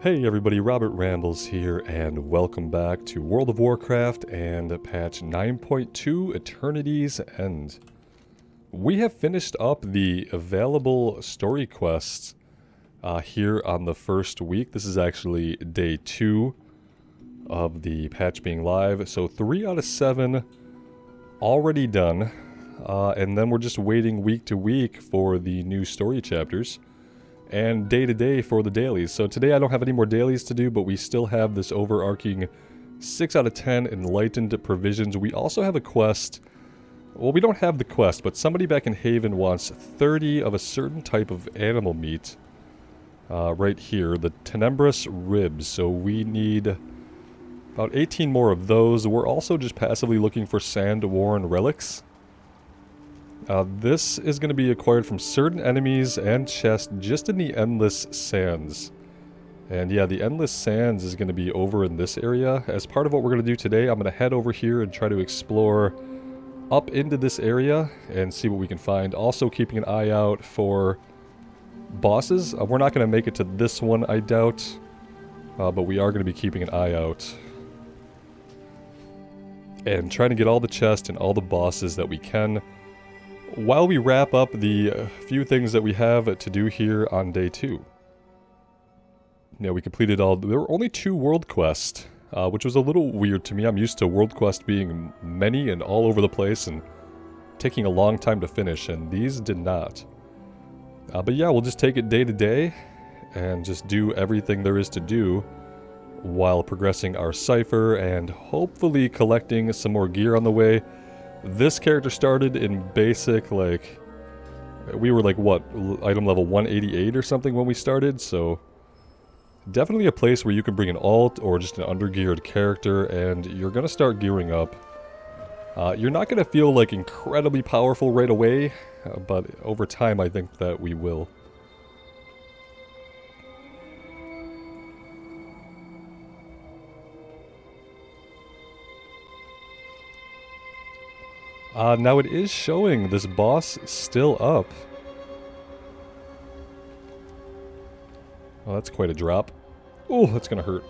Hey everybody, Robert Rambles here, and welcome back to World of Warcraft and patch 9.2 Eternity's End. We have finished up the available story quests here on the first week. This is actually day 2 of the patch being live, so 3 out of 7 already done, and then we're just waiting week to week for the new story chapters. And day to day for the dailies. So today I don't have any more dailies to do, but we still have this overarching 6 out of 10 enlightened provisions. We also have a quest. Well, we don't have the quest, but somebody back in Haven wants 30 of a certain type of animal meat. Right here, the tenebrous ribs. So we need about 18 more of those. We're also just passively looking for sand-worn relics. This is going to be acquired from certain enemies and chests just in the Endless Sands. And yeah, the Endless Sands is going to be over in this area. As part of what we're going to do today, I'm going to head over here and try to explore up into this area and see what we can find. Also keeping an eye out for bosses. We're not going to make it to this one, I doubt. But we are going to be keeping an eye out. And trying to get all the chests and all the bosses that we can, while we wrap up the few things that we have to do here on day 2. Yeah, we completed all. There were only 2 world quests, which was a little weird to me. I'm used to world quests being many and all over the place and taking a long time to finish, and these did not. But yeah, we'll just take it day to day and just do everything there is to do while progressing our Cypher and hopefully collecting some more gear on the way. This character started in basic, like, we were like, what, item level 188 or something when we started, so definitely a place where you can bring an alt or just an undergeared character and you're going to start gearing up. You're not going to feel like incredibly powerful right away, but over time I think that we will. Now it is showing this boss still up. Oh, that's quite a drop. Oh, that's gonna hurt.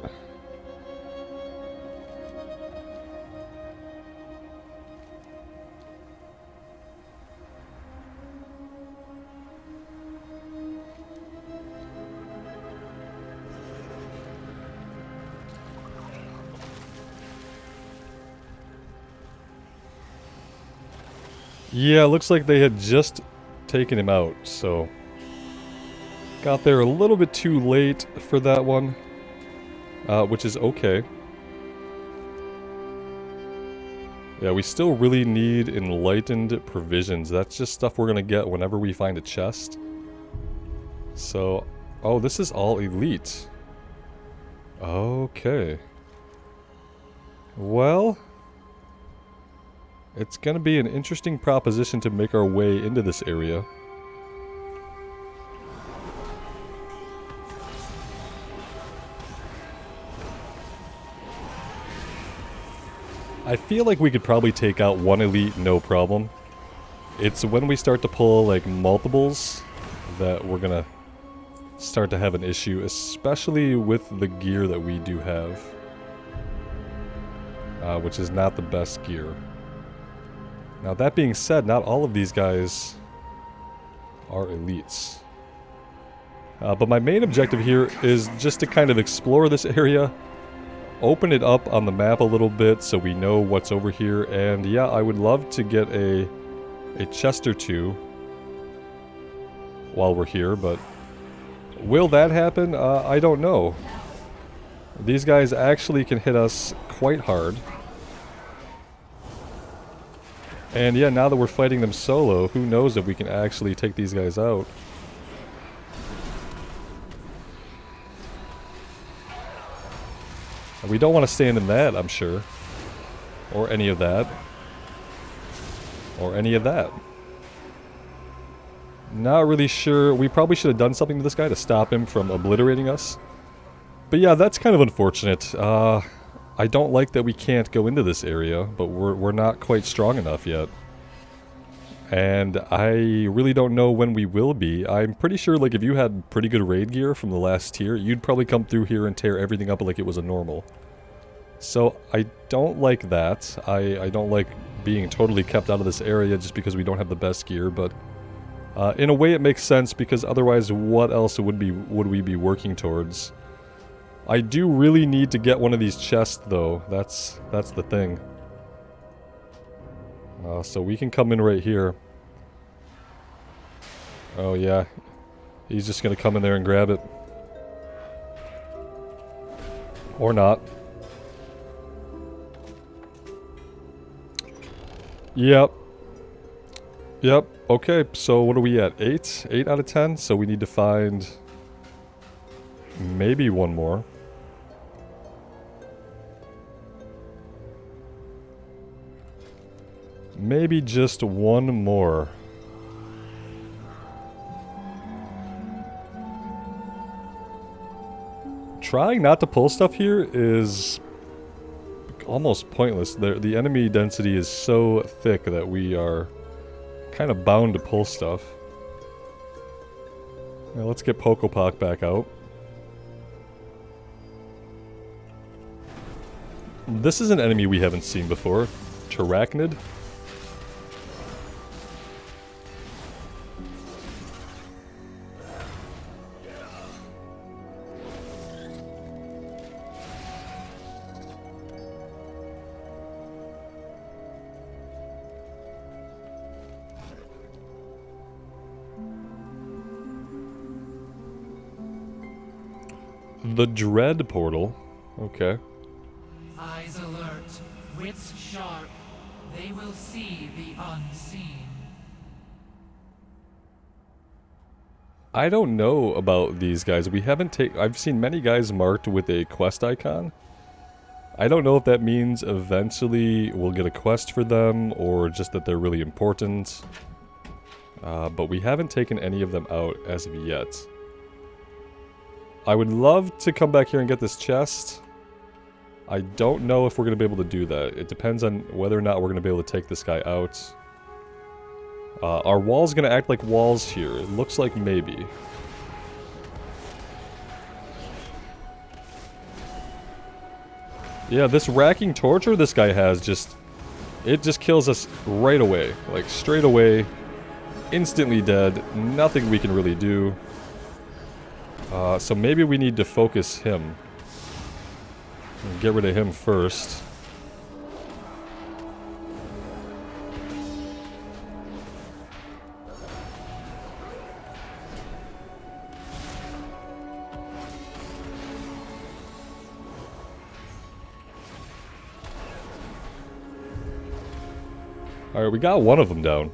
Yeah, it looks like they had just taken him out, so got there a little bit too late for that one, which is okay. Yeah, we still really need enlightened provisions. That's just stuff we're gonna get whenever we find a chest. So, oh, this is all elite. Okay. Well, it's going to be an interesting proposition to make our way into this area. I feel like we could probably take out one elite no problem. It's when we start to pull like multiples that we're going to start to have an issue, especially with the gear that we do have. Which is not the best gear. Now that being said, not all of these guys are elites. But my main objective here is just to kind of explore this area, open it up on the map a little bit so we know what's over here, and yeah, I would love to get a chest or 2 while we're here, but will that happen? I don't know. These guys actually can hit us quite hard. And yeah, now that we're fighting them solo, who knows if we can actually take these guys out. And we don't want to stand in that, I'm sure. Or any of that. Or any of that. Not really sure. We probably should have done something to this guy to stop him from obliterating us. But yeah, that's kind of unfortunate. I don't like that we can't go into this area, but we're not quite strong enough yet. And I really don't know when we will be. I'm pretty sure, like, if you had pretty good raid gear from the last tier, you'd probably come through here and tear everything up like it was a normal. So, I don't like that. I don't like being totally kept out of this area just because we don't have the best gear, but in a way it makes sense because otherwise what else would we be working towards? I do really need to get one of these chests, though. That's the thing. So we can come in right here. Oh yeah, he's just gonna come in there and grab it. Or not. Yep. Yep, okay, so what are we at? 8? 8 out of 10? So we need to find maybe one more. Maybe just one more. Trying not to pull stuff here is almost pointless. The enemy density is so thick that we are kind of bound to pull stuff. Now let's get Pokopok back out. This is an enemy we haven't seen before. Terracnid. The Dread Portal. Okay. Eyes alert, wits sharp. They will see the unseen. I don't know about these guys. We haven't I've seen many guys marked with a quest icon. I don't know if that means eventually we'll get a quest for them or just that they're really important. But we haven't taken any of them out as of yet. I would love to come back here and get this chest. I don't know if we're going to be able to do that. It depends on whether or not we're going to be able to take this guy out. Are walls going to act like walls here? It looks like maybe. Yeah, this racking torture this guy has it just kills us right away. Like, straight away. Instantly dead. Nothing we can really do. So maybe we need to focus him. Get rid of him first. Alright, we got one of them down.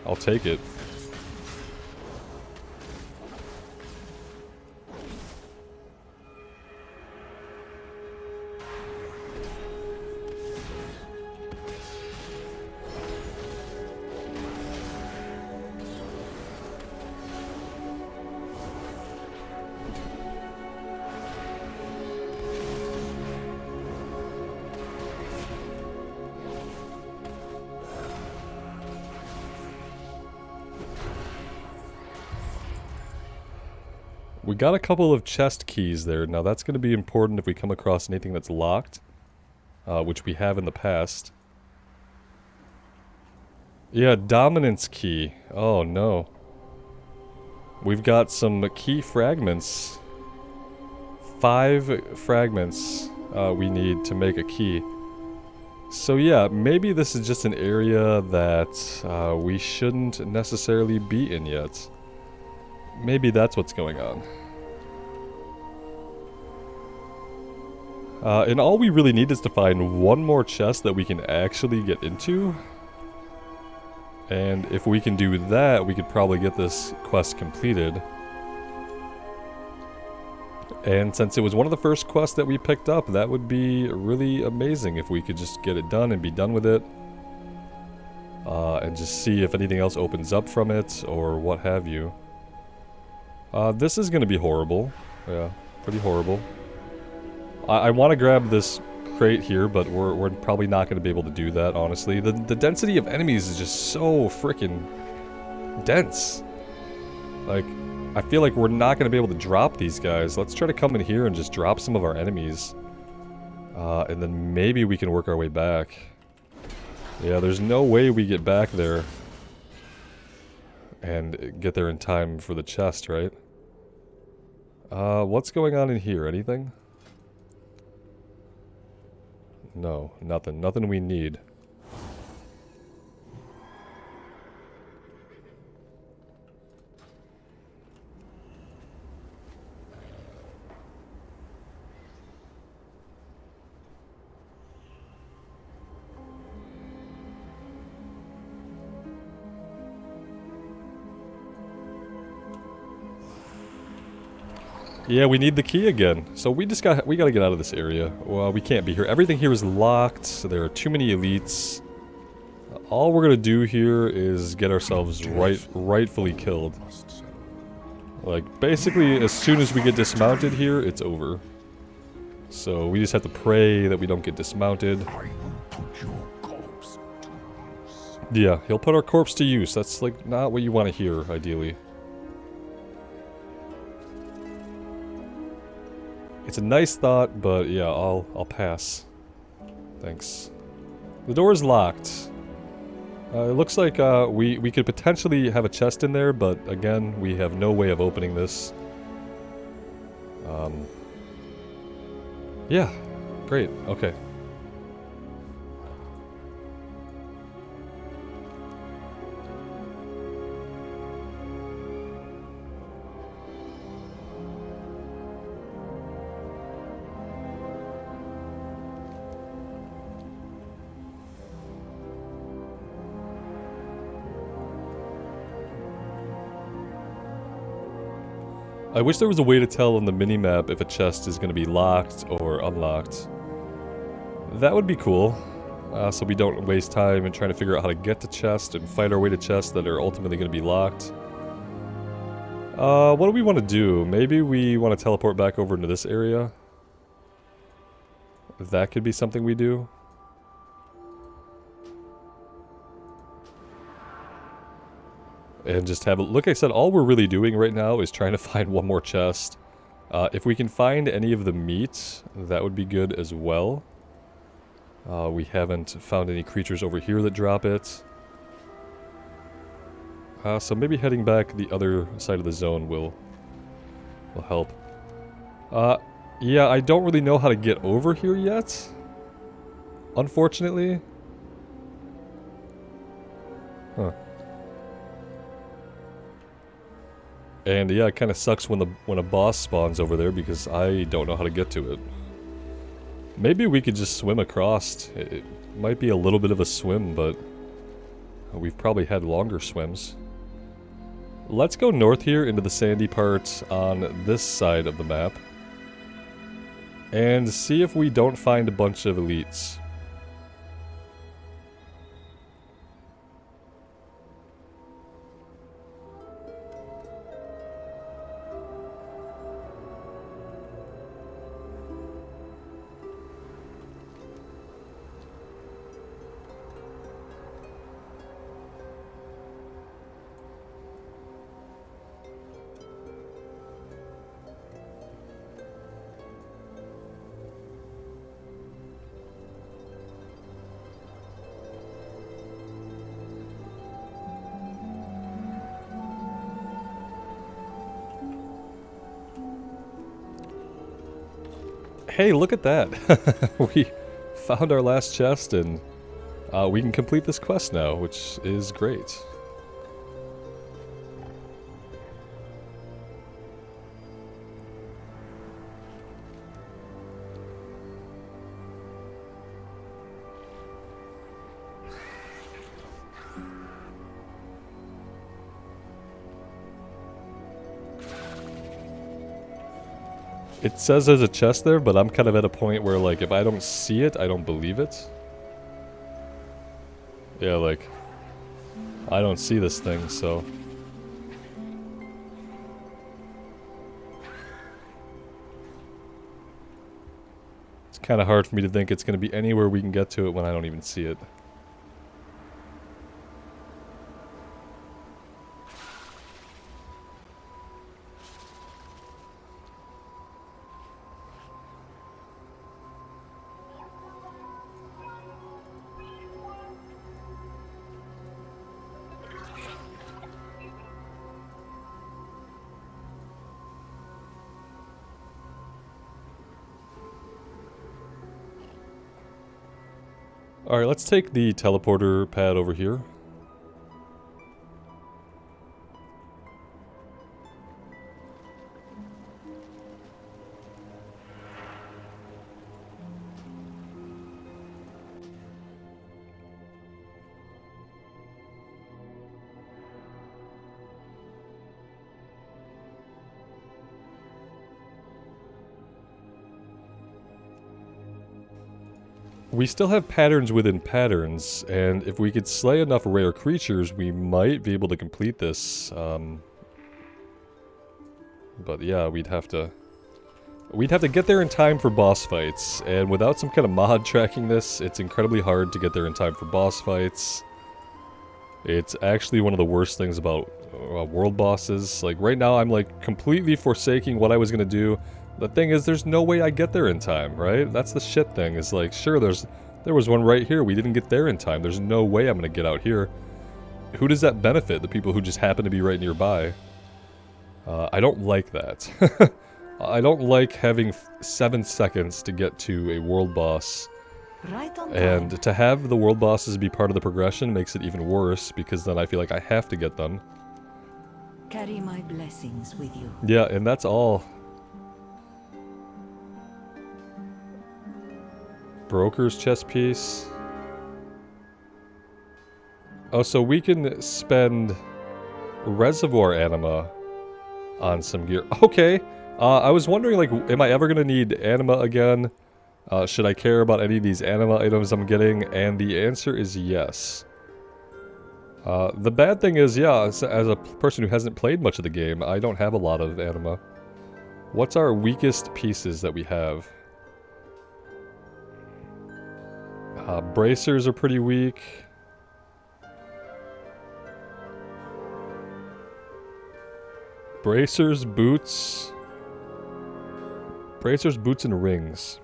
I'll take it. We got a couple of chest keys there. Now that's going to be important if we come across anything that's locked. Which we have in the past. Yeah, dominance key. Oh no. We've got some key fragments. 5 fragments we need to make a key. So yeah, maybe this is just an area that we shouldn't necessarily be in yet. Maybe that's what's going on. And all we really need is to find one more chest that we can actually get into. And if we can do that, we could probably get this quest completed. And since it was one of the first quests that we picked up, that would be really amazing if we could just get it done and be done with it. And just see if anything else opens up from it, or what have you. This is going to be horrible. Yeah, pretty horrible. I want to grab this crate here, but we're probably not going to be able to do that, honestly. The density of enemies is just so freaking dense. Like, I feel like we're not going to be able to drop these guys. Let's try to come in here and just drop some of our enemies. And then maybe we can work our way back. Yeah, there's no way we get back there and get there in time for the chest, right? What's going on in here? Anything? No, nothing. Nothing we need. Yeah, we need the key again. So we gotta get out of this area. Well, we can't be here. Everything here is locked. So there are too many elites. All we're gonna do here is get ourselves rightfully killed. Like, basically, as soon as we get dismounted here, it's over. So we just have to pray that we don't get dismounted. Yeah, he'll put our corpse to use. That's, like, not what you want to hear, ideally. It's a nice thought, but yeah, I'll pass. Thanks. The door is locked. It looks like we could potentially have a chest in there, but again, we have no way of opening this. Yeah, great, okay. I wish there was a way to tell on the minimap if a chest is going to be locked or unlocked. That would be cool, so we don't waste time in trying to figure out how to get to chest and fight our way to chests that are ultimately going to be locked. What do we want to do? Maybe we want to teleport back over into this area. That could be something we do. And just have a look. I said, all we're really doing right now is trying to find one more chest. If we can find any of the meat, that would be good as well. We haven't found any creatures over here that drop it. So maybe heading back the other side of the zone will help. Yeah, I don't really know how to get over here yet. Unfortunately. Huh. And yeah, it kind of sucks when a boss spawns over there because I don't know how to get to it. Maybe we could just swim across. It might be a little bit of a swim, but we've probably had longer swims. Let's go north here into the sandy part on this side of the map. And see if we don't find a bunch of elites. Hey, look at that! We found our last chest and we can complete this quest now, which is great. It says there's a chest there, but I'm kind of at a point where, like, if I don't see it, I don't believe it. Yeah, like, I don't see this thing, so... It's kind of hard for me to think it's going to be anywhere we can get to it when I don't even see it. Alright, let's take the teleporter pad over here. We still have patterns within patterns, and if we could slay enough rare creatures, we might be able to complete this. But yeah, we'd have to get there in time for boss fights, and without some kind of mod tracking this, it's incredibly hard to get there in time for boss fights. It's actually one of the worst things about world bosses. Like, right now I'm like completely forsaking what I was gonna do. The thing is, there's no way I get there in time, right? That's the shit thing, is like, sure, there was one right here, we didn't get there in time, there's no way I'm gonna get out here. Who does that benefit? The people who just happen to be right nearby. I don't like that. I don't like having 7 seconds to get to a world boss. Right on time. And to have the world bosses be part of the progression makes it even worse, because then I feel like I have to get them. Carry my blessings with you. Yeah, and that's all. Broker's chess piece. Oh, so we can spend reservoir anima on some gear. Okay. I was wondering, like, am I ever going to need anima again? Should I care about any of these anima items I'm getting? And the answer is yes. The bad thing is, yeah, as a person who hasn't played much of the game, I don't have a lot of anima. What's our weakest pieces that we have? Bracers are pretty weak. Bracers, boots. Bracers, boots, and rings.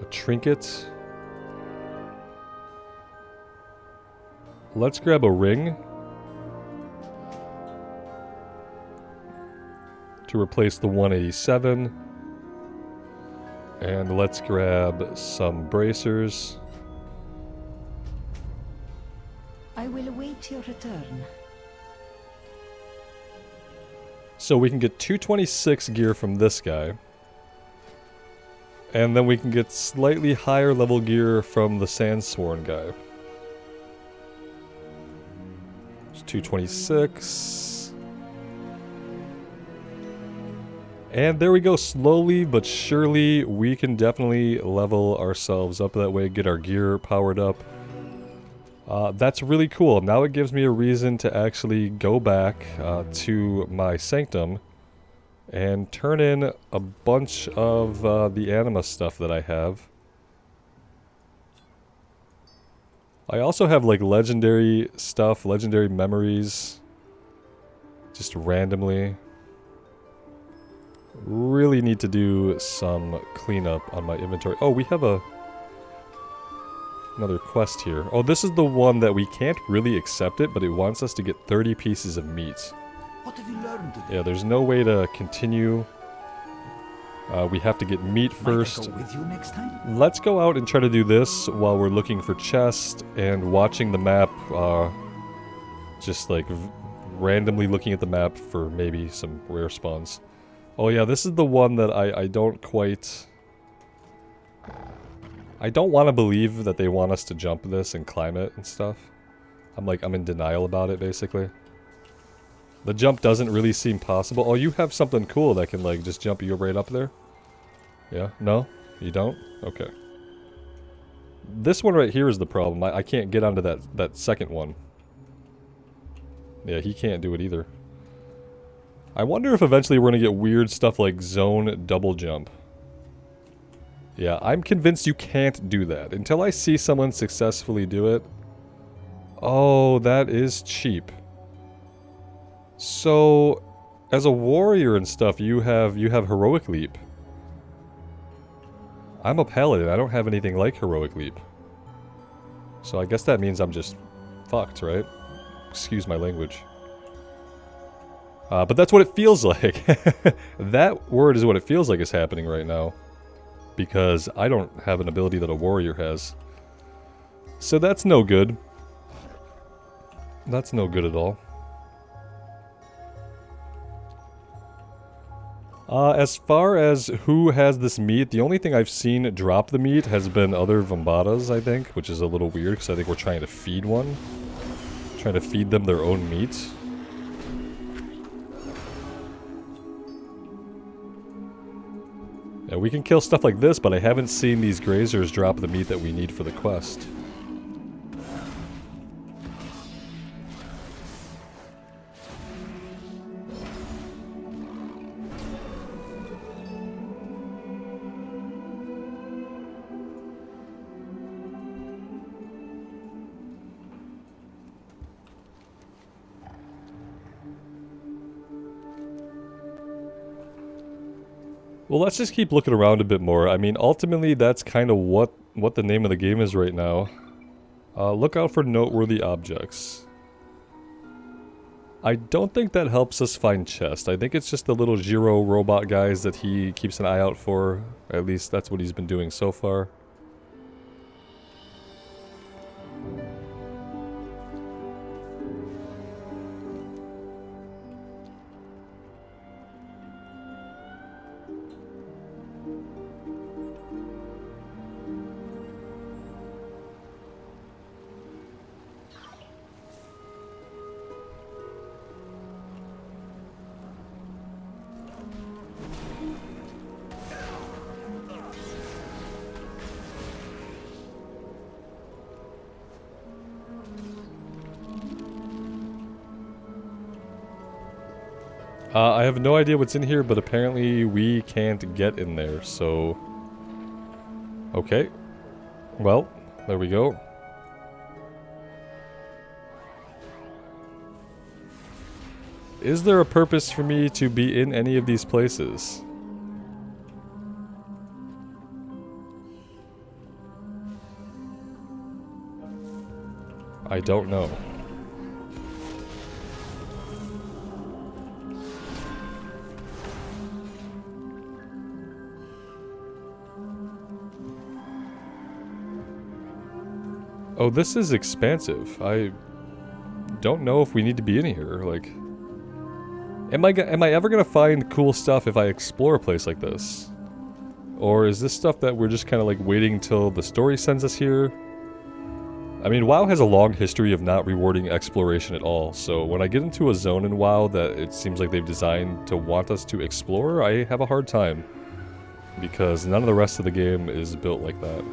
A trinket. Let's grab a ring. To replace the 187. And let's grab some bracers. I will await your return. So we can get 226 gear from this guy. And then we can get slightly higher level gear from the Sandsworn guy. It's 226. And there we go, slowly but surely we can definitely level ourselves up that way, get our gear powered up. That's really cool. Now it gives me a reason to actually go back to my sanctum and turn in a bunch of the anima stuff that I have. I also have like legendary stuff, legendary memories, just randomly. Really need to do some cleanup on my inventory. Oh, we have another quest here. Oh, this is the one that we can't really accept it, but it wants us to get 30 pieces of meat. What have you learned today? Yeah, there's no way to continue. We have to get meat first. Might I go with you next time? Let's go out and try to do this while we're looking for chests and watching the map. Just like randomly looking at the map for maybe some rare spawns. Oh yeah, this is the one that I don't quite... I don't want to believe that they want us to jump this and climb it and stuff. I'm in denial about it, basically. The jump doesn't really seem possible. Oh, you have something cool that can, like, just jump you right up there? Yeah? No? You don't? Okay. This one right here is the problem. I can't get onto that second one. Yeah, he can't do it either. I wonder if eventually we're going to get weird stuff like zone double jump. Yeah, I'm convinced you can't do that. Until I see someone successfully do it. Oh, that is cheap. So, as a warrior and stuff, you have heroic leap. I'm a paladin, I don't have anything like heroic leap. So I guess that means I'm just fucked, right? Excuse my language. But that's what it feels like. That word is what it feels like is happening right now. Because I don't have an ability that a warrior has. So that's no good. That's no good at all. As far as who has this meat, the only thing I've seen drop the meat has been other Vambatas, I think, which is a little weird because I think we're trying to feed one. Trying to feed them their own meat. Yeah, we can kill stuff like this, but I haven't seen these grazers drop the meat that we need for the quest. Well, let's just keep looking around a bit more. I mean, ultimately, that's kind of what the name of the game is right now. Look out for noteworthy objects. I don't think that helps us find chests. I think it's just the little Giro robot guys that he keeps an eye out for. At least that's what he's been doing so far. I have no idea what's in here, but apparently we can't get in there, so... Okay. Well, there we go. Is there a purpose for me to be in any of these places? I don't know. Oh, this is expansive. I don't know if we need to be in here. Like, am I ever gonna find cool stuff if I explore a place like this? Or is this stuff that we're just kind of like waiting till the story sends us here? I mean, WoW has a long history of not rewarding exploration at all, so when I get into a zone in WoW that it seems like they've designed to want us to explore, I have a hard time. Because none of the rest of the game is built like that.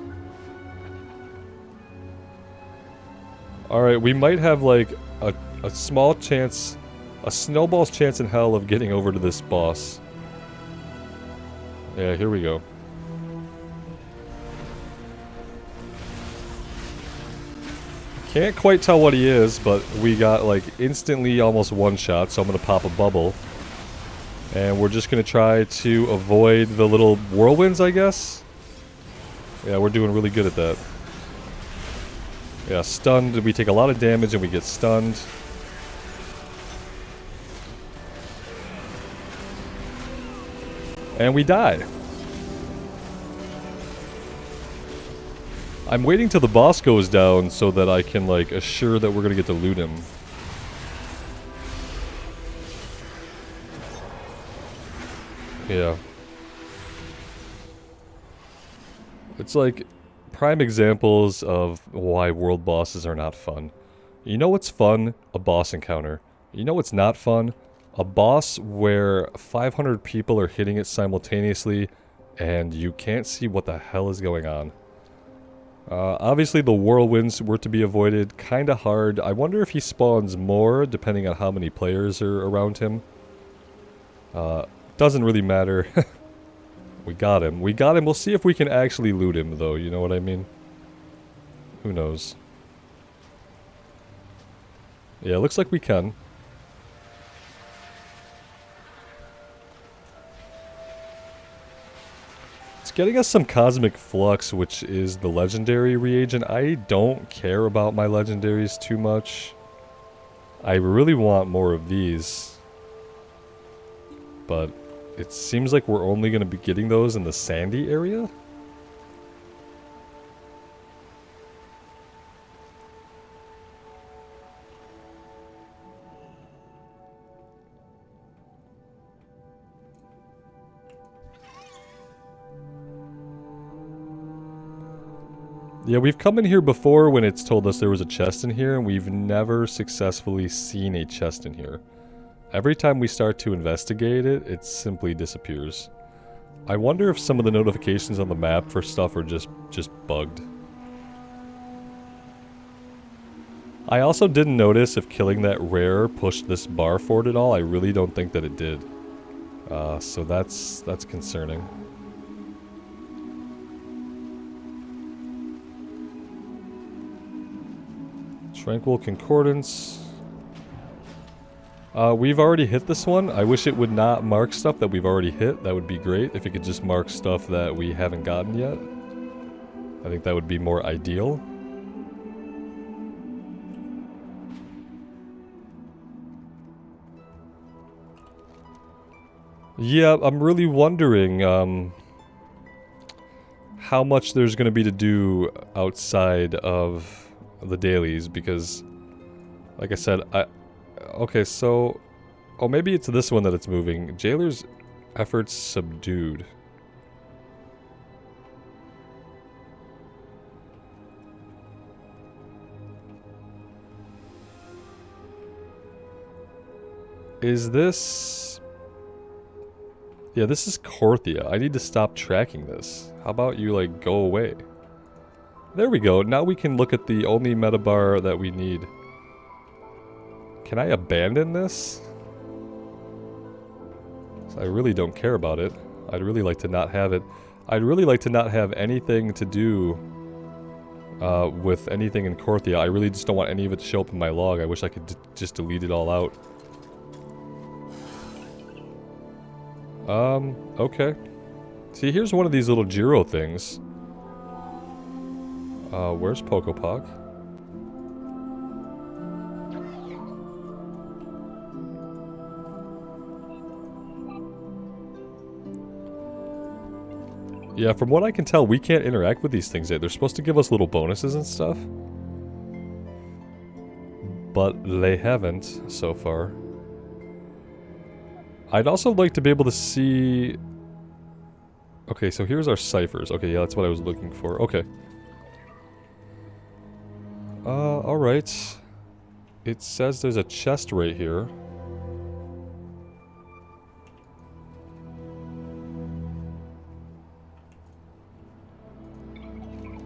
Alright, we might have like a small chance, a snowball's chance in hell of getting over to this boss. Yeah, here we go. Can't quite tell what he is, but we got like instantly almost one shot, so I'm gonna pop a bubble. And we're just gonna try to avoid the little whirlwinds, I guess? Yeah, we're doing really good at that. Yeah, stunned, we take a lot of damage and we get stunned. And we die. I'm waiting till the boss goes down so that I can, like, assure that we're gonna get to loot him. Yeah. It's like prime examples of why world bosses are not fun. You know what's fun? A boss encounter. You know what's not fun? A boss where 500 people are hitting it simultaneously and you can't see what the hell is going on. Obviously the whirlwinds were to be avoided, kinda hard. I wonder if he spawns more depending on how many players are around him. Doesn't really matter. We got him. We got him. We'll see if we can actually loot him, though. You know what I mean? Who knows? Yeah, looks like we can. It's getting us some Cosmic Flux, which is the legendary reagent. I don't care about my legendaries too much. I really want more of these. But it seems like we're only going to be getting those in the sandy area? Yeah, we've come in here before when it's told us there was a chest in here, and we've never successfully seen a chest in here. Every time we start to investigate it, it simply disappears. I wonder if some of the notifications on the map for stuff are just bugged. I also didn't notice if killing that rare pushed this bar forward at all. I really don't think that it did. So that's concerning. Tranquil Concordance. We've already hit this one. I wish it would not mark stuff that we've already hit. That would be great if it could just mark stuff that we haven't gotten yet. I think that would be more ideal. Yeah, I'm really wondering how much there's going to be to do outside of the dailies, because, like I said, okay, so... Oh, maybe it's this one that it's moving. Jailer's efforts subdued. Is this... Yeah, this is Korthia. I need to stop tracking this. How about you, like, go away? There we go. Now we can look at the only metabar that we need. Can I abandon this? I really don't care about it. I'd really like to not have it. I'd really like to not have anything to do with anything in Korthia. I really just don't want any of it to show up in my log. I wish I could just delete it all out. Okay. See, here's one of these little Jiro things. Where's Pokopok? Yeah, from what I can tell, we can't interact with these things yet. They're supposed to give us little bonuses and stuff. But they haven't so far. I'd also like to be able to see... Okay, so here's our ciphers. Okay, yeah, that's what I was looking for. Okay. Alright. It says there's a chest right here.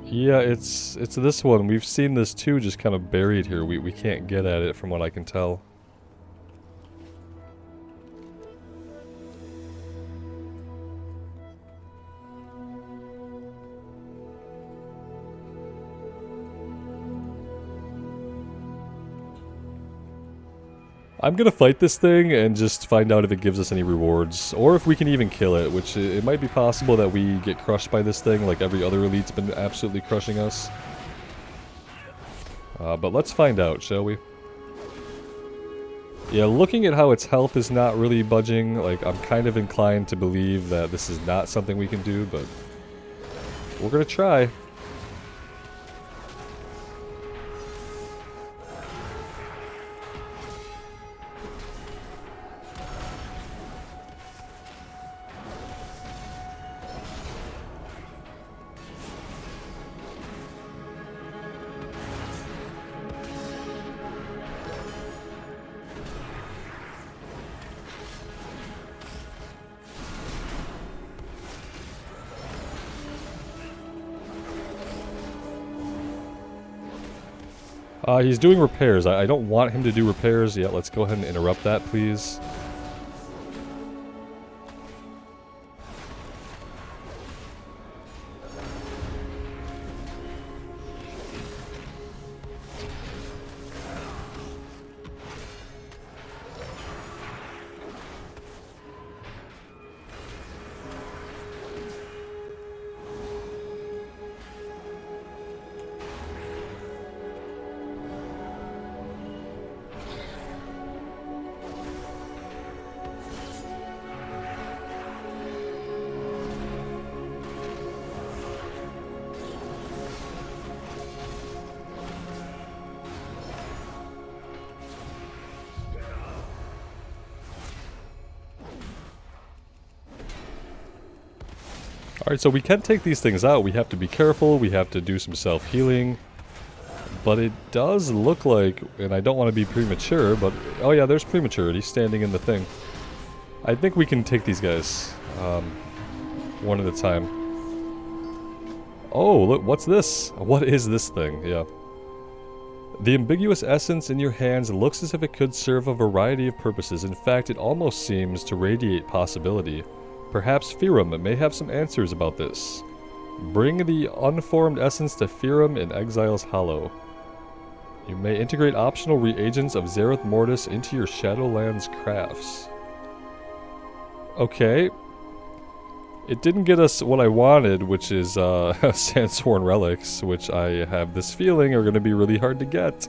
Yeah, it's this one. We've seen this too, just kind of buried here. We can't get at it from what I can tell. I'm gonna fight this thing and just find out if it gives us any rewards, or if we can even kill it, which it might be possible that we get crushed by this thing like every other elite's been absolutely crushing us. But let's find out, shall we? Yeah, looking at how its health is not really budging, like, I'm kind of inclined to believe that this is not something we can do, but we're gonna try. He's doing repairs. I don't want him to do repairs yet. Let's go ahead and interrupt that, please. Alright, so we can take these things out. We have to be careful. We have to do some self-healing. But it does look like, and I don't want to be premature, but... Oh yeah, there's prematurity standing in the thing. I think we can take these guys. One at a time. Oh, look, what's this? What is this thing? Yeah. The ambiguous essence in your hands looks as if it could serve a variety of purposes. In fact, it almost seems to radiate possibility. Perhaps Firam may have some answers about this. Bring the unformed essence to Firam in Exile's Hollow. You may integrate optional reagents of Zareth Mortis into your Shadowlands crafts. Okay. It didn't get us what I wanted, which is Sandsworn Relics, which I have this feeling are going to be really hard to get.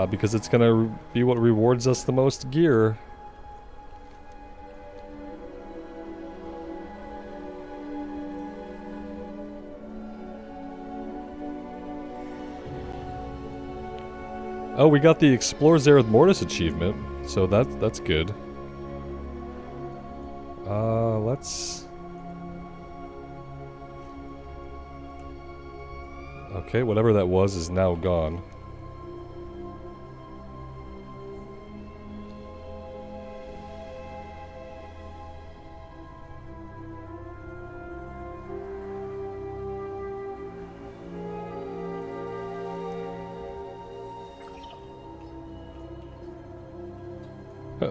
Because it's going to be what rewards us the most gear. Oh, we got the Explore Zareth Mortis achievement, so that's good. Let's... Okay, whatever that was is now gone.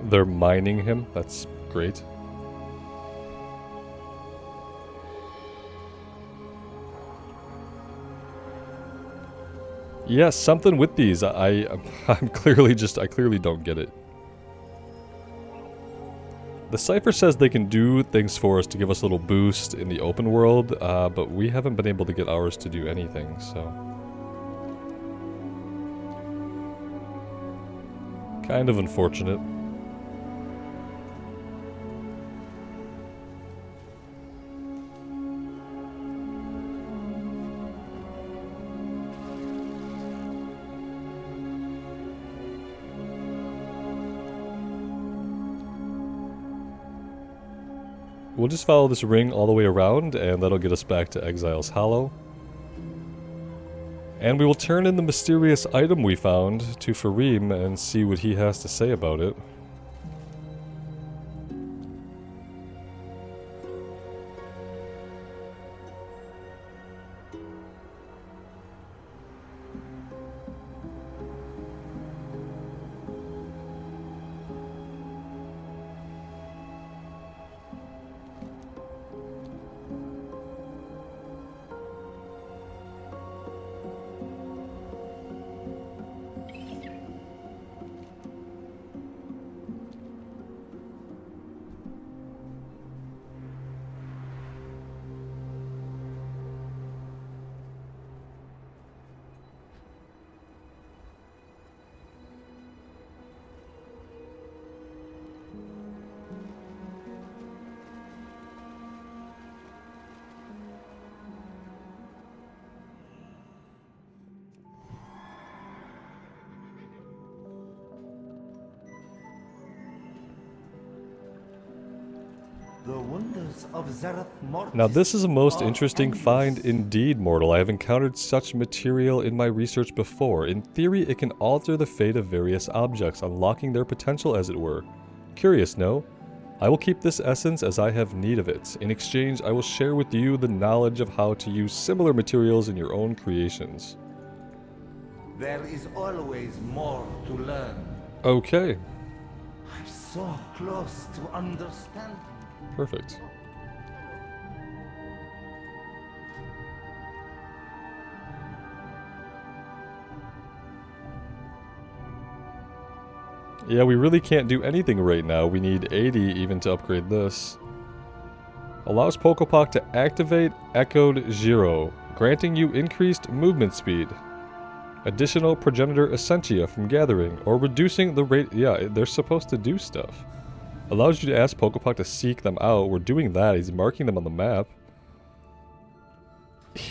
They're mining him. That's great. Yes, something with these. I'm clearly I clearly don't get it. The Cypher says they can do things for us to give us a little boost in the open world, but we haven't been able to get ours to do anything, so... Kind of unfortunate. We'll just follow this ring all the way around, and that'll get us back to Exile's Hollow. And we will turn in the mysterious item we found to Farim and see what he has to say about it. The wonders of Zareth Mortis. Now this is a most interesting find indeed, mortal. I have encountered such material in my research before. In theory, it can alter the fate of various objects, unlocking their potential as it were. Curious, no? I will keep this essence as I have need of it. In exchange, I will share with you the knowledge of how to use similar materials in your own creations. There is always more to learn. Okay. I'm so close to understanding. Perfect. Yeah, we really can't do anything right now. We need 80 even to upgrade this. Allows Pokopok to activate Echoed Zero, granting you increased movement speed. Additional progenitor essentia from gathering, or reducing the rate... Yeah, they're supposed to do stuff. Allows you to ask Pokopok to seek them out. We're doing that. He's marking them on the map.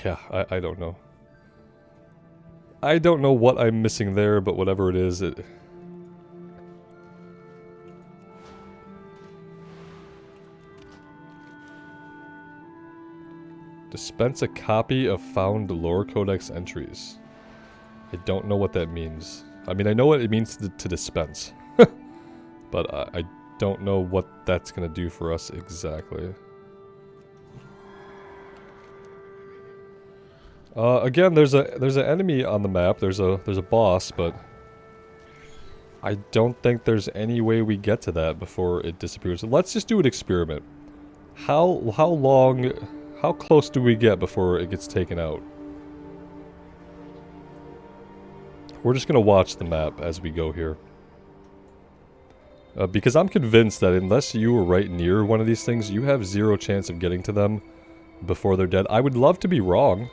Yeah, I don't know. I don't know what I'm missing there, but whatever it is, it... Dispense a copy of found lore codex entries. I don't know what that means. I mean, I know what it means to dispense. But I don't know what that's gonna do for us exactly. Again, there's an enemy on the map. There's a boss, but I don't think there's any way we get to that before it disappears. Let's just do an experiment. How close do we get before it gets taken out? We're just gonna watch the map as we go here. Because I'm convinced that unless you were right near one of these things, you have zero chance of getting to them before they're dead. I would love to be wrong.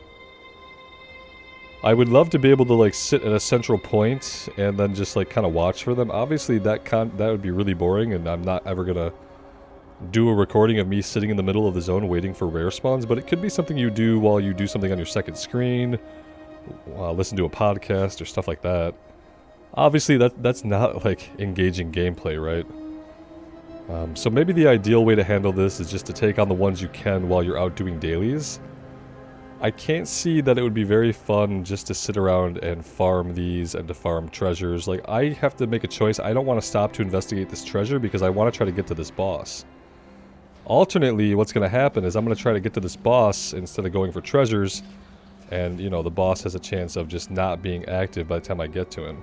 I would love to be able to like sit at a central point and then just like kind of watch for them. Obviously that would be really boring, and I'm not ever gonna do a recording of me sitting in the middle of the zone waiting for rare spawns, but it could be something you do while you do something on your second screen, listen to a podcast or stuff like that. Obviously that's not like engaging gameplay, right? So maybe the ideal way to handle this is just to take on the ones you can while you're out doing dailies. I can't see that it would be very fun just to sit around and farm these and to farm treasures. Like, I have to make a choice. I don't want to stop to investigate this treasure because I want to try to get to this boss. Alternately, what's going to happen is I'm going to try to get to this boss instead of going for treasures, and, you know, the boss has a chance of just not being active by the time I get to him.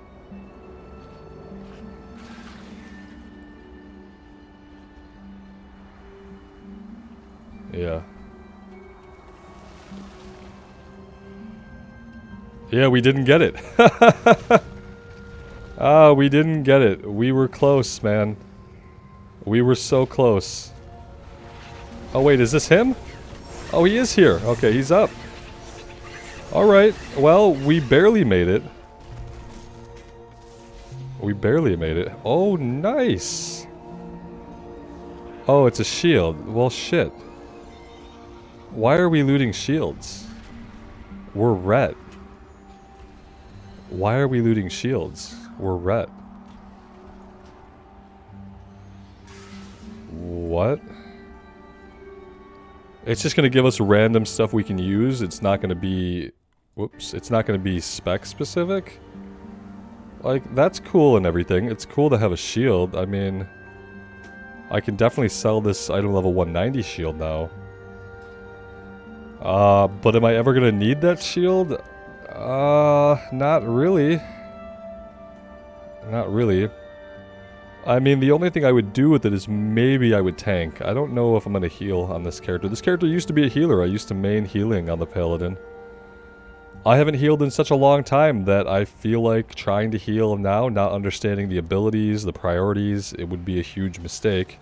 Yeah. Yeah, we didn't get it. Ah, we didn't get it. We were close, man. We were so close. Oh, wait, is this him? Oh, he is here. Okay, he's up. Alright, well, we barely made it. We barely made it. Oh, nice. Oh, it's a shield. Well, shit. Why are we looting shields? We're ret. Why are we looting shields? We're ret. What? It's just gonna give us random stuff we can use. It's not gonna be... Whoops. It's not gonna be spec specific. Like, that's cool and everything. It's cool to have a shield. I mean... I can definitely sell this item level 190 shield now. But am I ever gonna need that shield? Not really. Not really. I mean, the only thing I would do with it is maybe I would tank. I don't know if I'm gonna heal on this character. This character used to be a healer. I used to main healing on the Paladin. I haven't healed in such a long time that I feel like trying to heal now, not understanding the abilities, the priorities, it would be a huge mistake.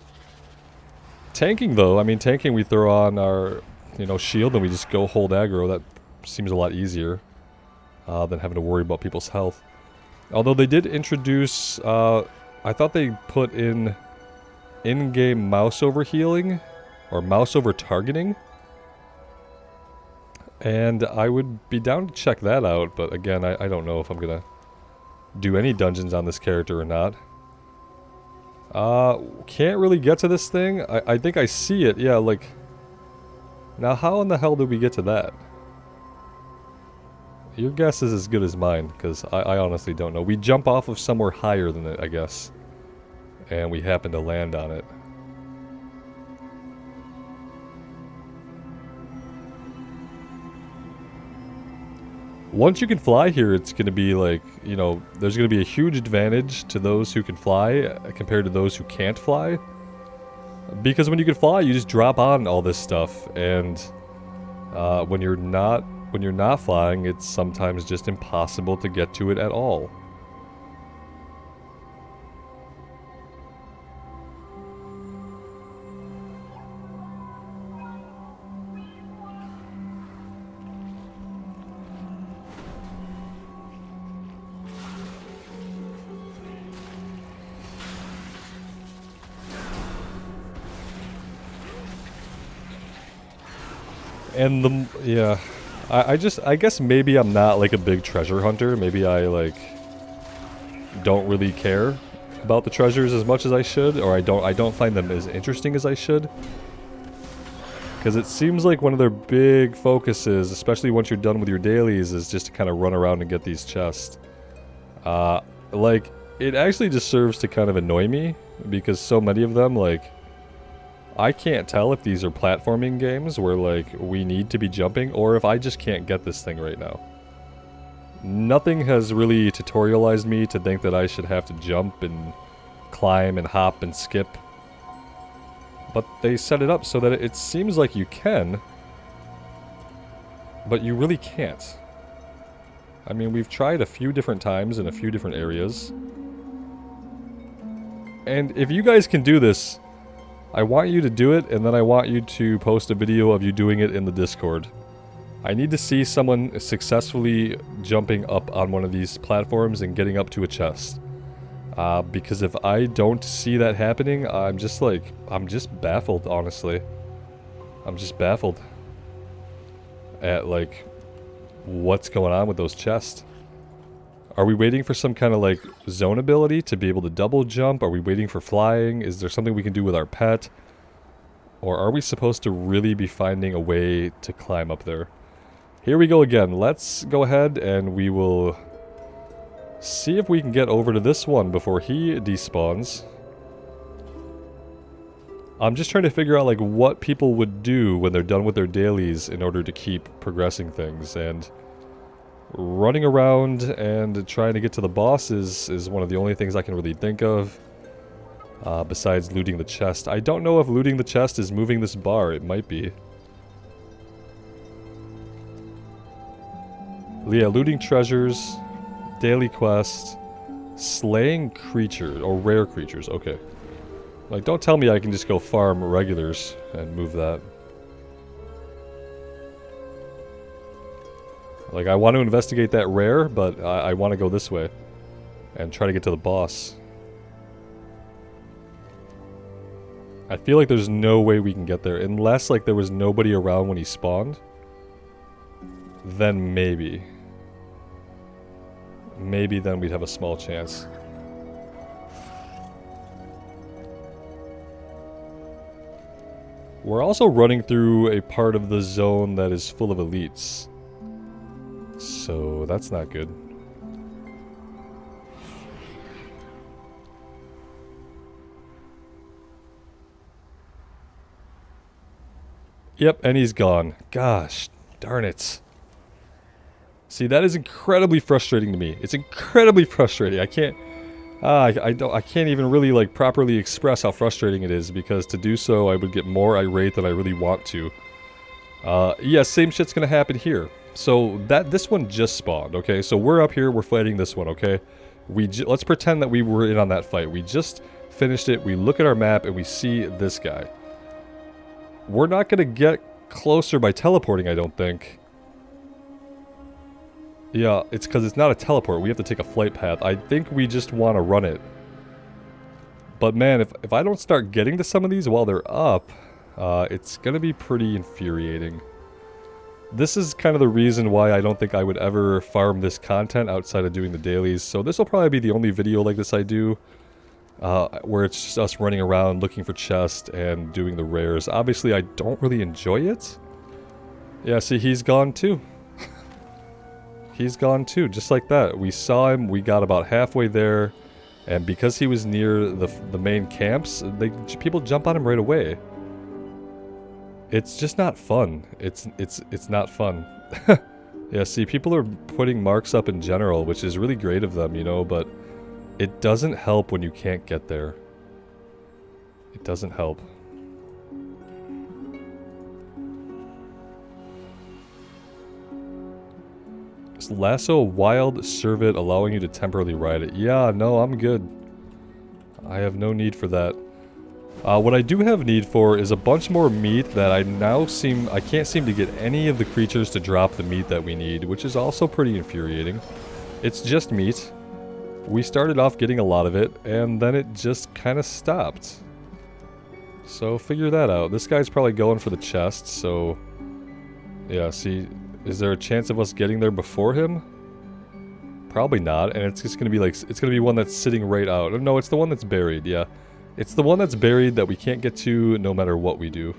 Tanking, though, I mean, tanking, we throw on our, you know, shield and we just go hold aggro. That seems a lot easier than having to worry about people's health. Although they did introduce, I thought they put in-game mouse over healing, or mouse over targeting. And I would be down to check that out, but again, I don't know if I'm gonna do any dungeons on this character or not. Can't really get to this thing. I think I see it, yeah, like... Now how in the hell did we get to that? Your guess is as good as mine, because I honestly don't know. We jump off of somewhere higher than it, I guess. And we happen to land on it. Once you can fly here, it's going to be like, you know, there's going to be a huge advantage to those who can fly compared to those who can't fly. Because when you can fly, you just drop on all this stuff, and when you're not flying, it's sometimes just impossible to get to it at all. And yeah, I guess maybe I'm not like a big treasure hunter. Maybe I like don't really care about the treasures as much as I should, or I don't find them as interesting as I should. Because it seems like one of their big focuses, especially once you're done with your dailies, is just to kind of run around and get these chests. Like, it actually just serves to kind of annoy me, because so many of them, like, I can't tell if these are platforming games where, like, we need to be jumping, or if I just can't get this thing right now. Nothing has really tutorialized me to think that I should have to jump and climb and hop and skip. But they set it up so that it seems like you can, but you really can't. I mean, we've tried a few different times in a few different areas. And if you guys can do this, I want you to do it, and then I want you to post a video of you doing it in the Discord. I need to see someone successfully jumping up on one of these platforms and getting up to a chest. Because if I don't see that happening, I'm just baffled, honestly. I'm just baffled at, like, what's going on with those chests. Are we waiting for some kind of, like, zone ability to be able to double jump? Are we waiting for flying? Is there something we can do with our pet? Or are we supposed to really be finding a way to climb up there? Here we go again. Let's go ahead and we will see if we can get over to this one before he despawns. I'm just trying to figure out, like, what people would do when they're done with their dailies in order to keep progressing things, and running around and trying to get to the bosses is one of the only things I can really think of, besides looting the chest. I don't know if looting the chest is moving this bar. It might be. Yeah, looting treasures, daily quest, slaying creatures, or rare creatures, okay. Like, don't tell me I can just go farm regulars and move that. Like, I want to investigate that rare, but I want to go this way and try to get to the boss. I feel like there's no way we can get there, unless, like, there was nobody around when he spawned. Then maybe. Maybe then we'd have a small chance. We're also running through a part of the zone that is full of elites. So that's not good. Yep, and he's gone. Gosh, darn it. See, that is incredibly frustrating to me. It's incredibly frustrating. I can't I can't even really, like, properly express how frustrating it is, because to do so I would get more irate than I really want to. Yeah, same shit's gonna happen here. So this one just spawned, okay? So we're up here, we're fighting this one, okay? Let's pretend that we were in on that fight. We just finished it. We look at our map and we see this guy. We're not gonna get closer by teleporting, I don't think. Yeah, it's because it's not a teleport. We have to take a flight path. I think we just want to run it. But man, if I don't start getting to some of these while they're up, it's going to be pretty infuriating. This is kind of the reason why I don't think I would ever farm this content outside of doing the dailies. So this will probably be the only video like this I do, where it's just us running around looking for chests and doing the rares. Obviously, I don't really enjoy it. Yeah, see, he's gone too. He's gone too, just like that. We saw him, we got about halfway there, and because he was near the main camps, people jump on him right away. It's just not fun. It's not fun. Yeah, see, people are putting marks up in general, which is really great of them, you know, but it doesn't help when you can't get there. It doesn't help. Lasso a wild cervet, allowing you to temporarily ride it. Yeah, no, I'm good. I have no need for that. What I do have need for is a bunch more meat that I can't seem to get any of the creatures to drop the meat that we need, which is also pretty infuriating. It's just meat. We started off getting a lot of it, and then it just kind of stopped. So figure that out. This guy's probably going for the chest, so yeah, see, is there a chance of us getting there before him? Probably not, and it's just gonna be like, it's gonna be one that's sitting right out. No, it's the one that's buried, yeah. It's the one that's buried that we can't get to no matter what we do.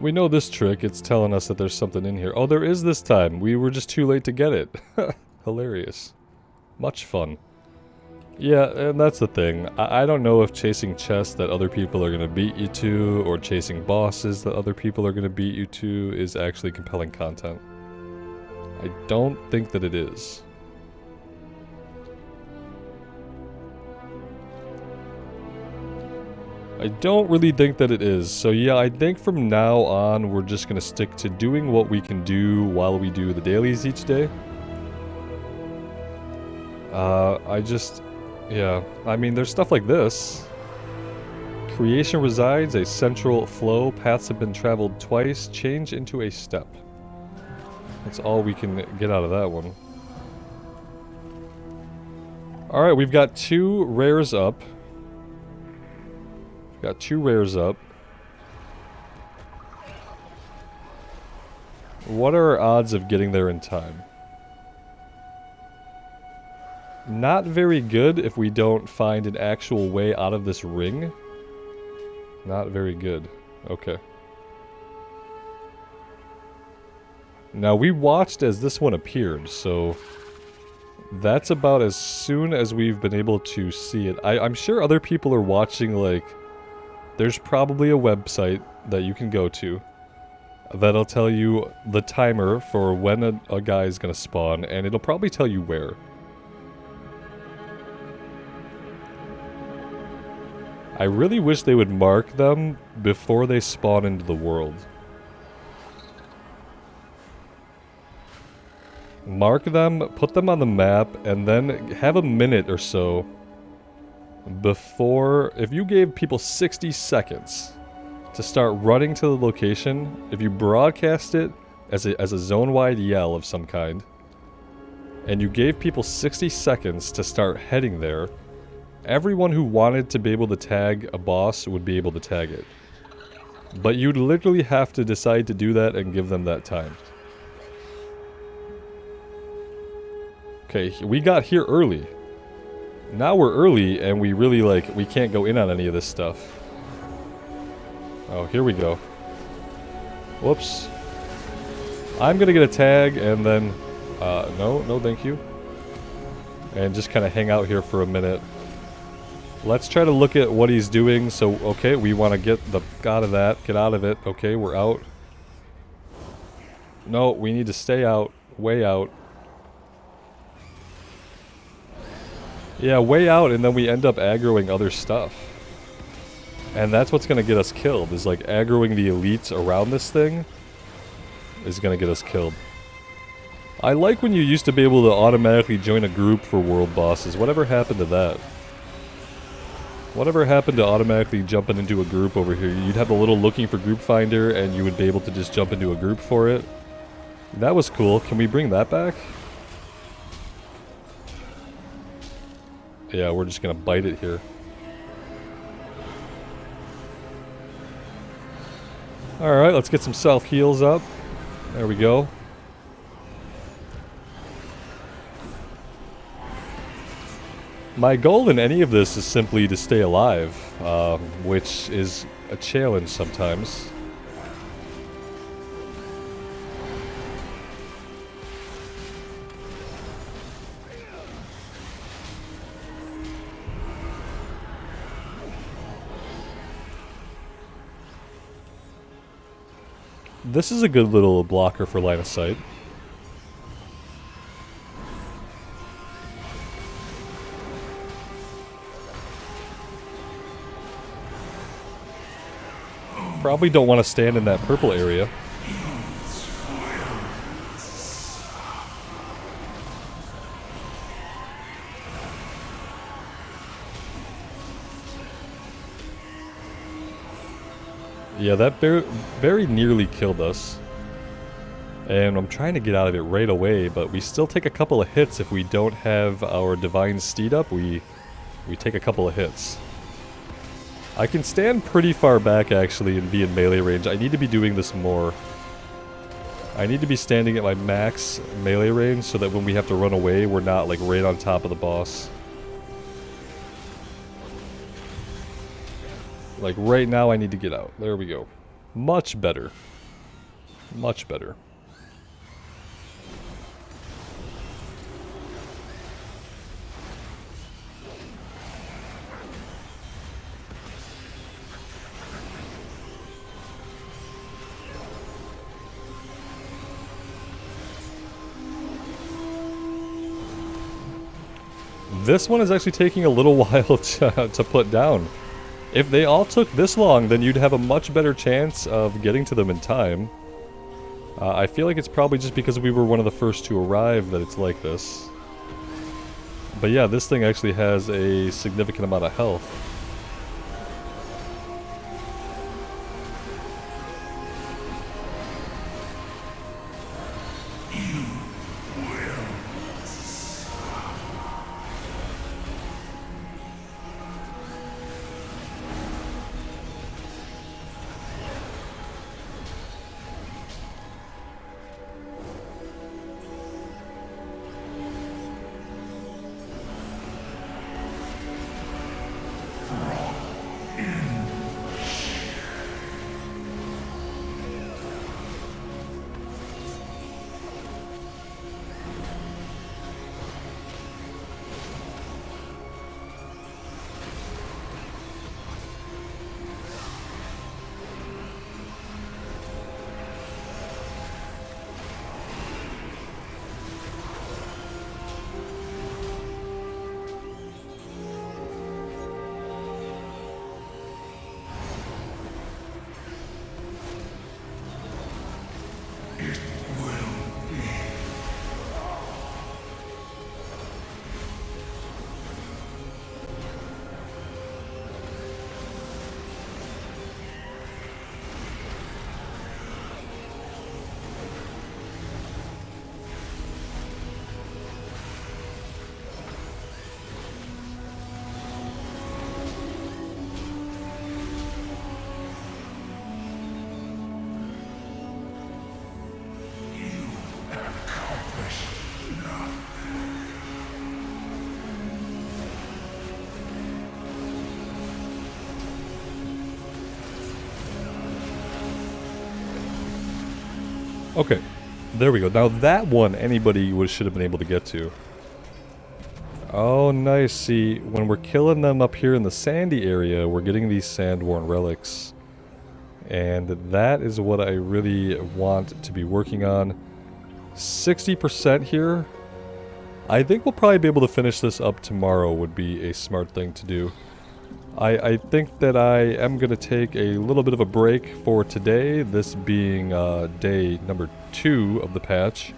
We know this trick. It's telling us that there's something in here. Oh, there is this time. We were just too late to get it. Hilarious. Much fun. Yeah, and that's the thing. I don't know if chasing chests that other people are going to beat you to, or chasing bosses that other people are going to beat you to, is actually compelling content. I don't think that it is. I don't really think that it is. So yeah, I think from now on we're just going to stick to doing what we can do while we do the dailies each day. Yeah, I mean, there's stuff like this. Creation resides, a central flow, paths have been traveled twice, change into a step. That's all we can get out of that one. Alright, we've got 2 rares up. Got 2 rares up. What are our odds of getting there in time? Not very good if we don't find an actual way out of this ring. Not very good. Okay. Now we watched as this one appeared, so that's about as soon as we've been able to see it. I'm sure other people are watching, like, there's probably a website that you can go to that'll tell you the timer for when a guy is going to spawn, and it'll probably tell you where. I really wish they would mark them before they spawn into the world. Mark them, put them on the map, and then have a minute or so before... If you gave people 60 seconds to start running to the location, if you broadcast it as a zone-wide yell of some kind, and you gave people 60 seconds to start heading there, everyone who wanted to be able to tag a boss would be able to tag it. But you'd literally have to decide to do that and give them that time. Okay, we got here early. Now we're early and we really, like, we can't go in on any of this stuff. Oh, here we go. Whoops. I'm gonna get a tag and then... no thank you. And just kind of hang out here for a minute. Let's try to look at what he's doing. So, okay, we want to get the out of that. Get out of it. Okay, we're out. No, we need to stay out. Way out. Yeah, way out, and then we end up aggroing other stuff. And that's what's going to get us killed, is like aggroing the elites around this thing is going to get us killed. I like when you used to be able to automatically join a group for world bosses. Whatever happened to that? Whatever happened to automatically jumping into a group over here? You'd have the little looking for group finder and you would be able to just jump into a group for it. That was cool. Can we bring that back? Yeah, we're just gonna bite it here. Alright, let's get some self-heals up. There we go. My goal in any of this is simply to stay alive, which is a challenge sometimes. This is a good little blocker for line of sight. Probably don't want to stand in that purple area. Yeah, that very nearly killed us. And I'm trying to get out of it right away, but we still take a couple of hits if we don't have our Divine Steed up. We take a couple of hits. I can stand pretty far back, actually, and be in melee range. I need to be doing this more. I need to be standing at my max melee range so that when we have to run away, we're not, like, right on top of the boss. Like, right now, I need to get out. There we go. Much better. Much better. This one is actually taking a little while to put down. If they all took this long, then you'd have a much better chance of getting to them in time. I feel like it's probably just because we were one of the first to arrive that it's like this. But yeah, this thing actually has a significant amount of health. Okay, there we go. Now that one anybody should have been able to get to. Oh, nice. See, when we're killing them up here in the sandy area, we're getting these sand-worn relics. And that is what I really want to be working on. 60% here. I think we'll probably be able to finish this up tomorrow would be a smart thing to do. I think that I am going to take a little bit of a break for today, this being day number 2 of the patch.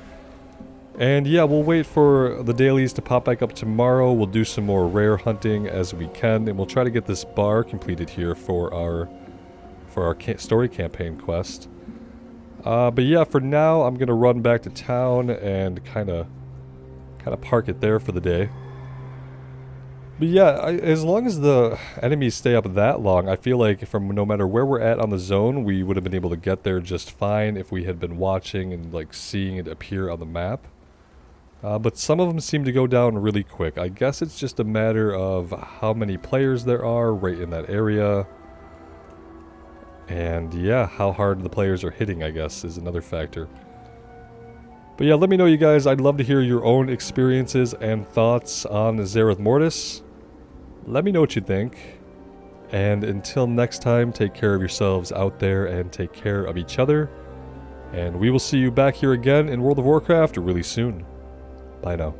And yeah, we'll wait for the dailies to pop back up tomorrow. We'll do some more rare hunting as we can, and we'll try to get this bar completed here for our story campaign quest. But yeah, for now, I'm going to run back to town and kind of park it there for the day. But yeah, as long as the enemies stay up that long, I feel like from no matter where we're at on the zone, we would have been able to get there just fine if we had been watching and like seeing it appear on the map. But some of them seem to go down really quick. I guess it's just a matter of how many players there are right in that area. And yeah, how hard the players are hitting, I guess, is another factor. But yeah, let me know, you guys. I'd love to hear your own experiences and thoughts on Zereth Mortis. Let me know what you think. And until next time, take care of yourselves out there and take care of each other. And we will see you back here again in World of Warcraft really soon. Bye now.